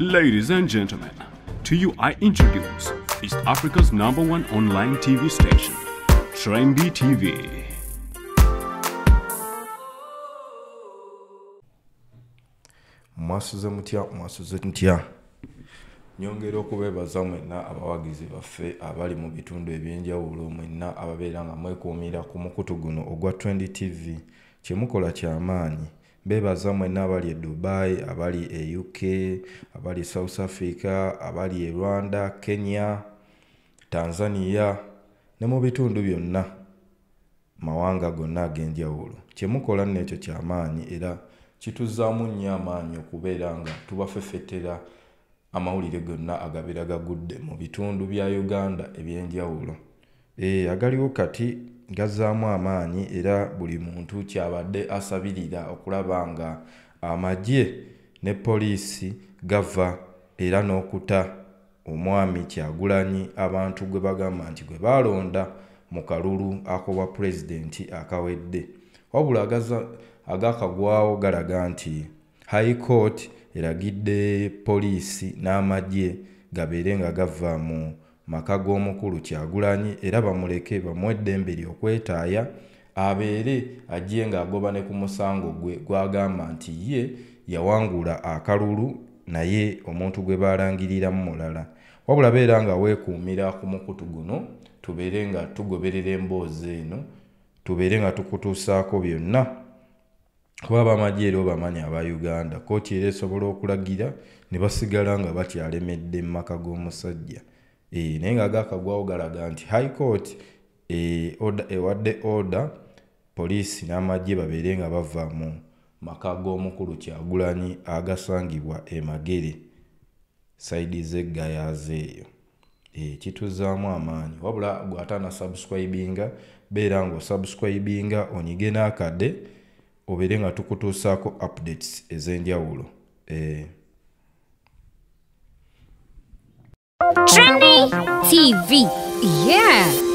Ladies and gentlemen, to you I introduce East Africa's #1 online TV station, Trendy TV. Mwasuze mutya nyongera okubebaza mwenna abawagizi baffe abali mu bitundu ebyenjawulo mwenna ababeera nga mwekuumira ku mukutu guno ogwa Trendy TV kyemukola kyamaanyi. Bebaza mwenna abali e Dubai, abali e UK, abali South Africa, abali e Rwanda, Kenya, Tanzania ne mu bitundu byonna mawanga gonna ag'enjawulo. Kyemukola n'ekyo kyamaanyi era kituzaamu nnyo amaanyi okubeera nga tubafeffettera amawulire gonna agabeera gagudde mu bitundu bya Uganda ebyenjawulo. Agaliwo kati gazaamu amaanyi era buli muntu kyabadde asabirira okulaba nga amagye ne poliisi gava era n'okuta omwami Kyagulanyi abantu gwe bagamba nti gwe balonda mu kalulu akobwa pulezidenti akawedde. Wabula agakagwawo galaga nti High Court eragidde poliisi n'amagye gabeere nga gava mu maka g'omukulu Kyagulanyi era bamuleke bamuwe eddembe ly'okwetaaya abeere ajje ng'agoba ne ku musango gwe gwagamba nti ye yawangula akalulu naye omuntu gwe balangiriramu mulala. Wabula beera nga weekuumira ku mukutu guno tubeere nga tugoberera emboozi eno tubeere nga tukutuusaako byonna kuba bamagye era obamanyi aba Uganda kooti era esobola okulagira ne basigala nga bakyalemedde mu maka g'omusajja. Naye nga agakagwawo galaga nti High Court ewadde order poliisi n'amagye babeere nga bava mu maka g'omukulu Kyagulanyi agasangibwa e Magere sayidi z'Eggayaza eyo. Kituzaamu amaanyi. Wabula gw'ataana subscribinga beera nga osubscribinga onyige n'akadde obeere nga tukutuusaako updates ez'enjawulo. Trendy TV. Yeah.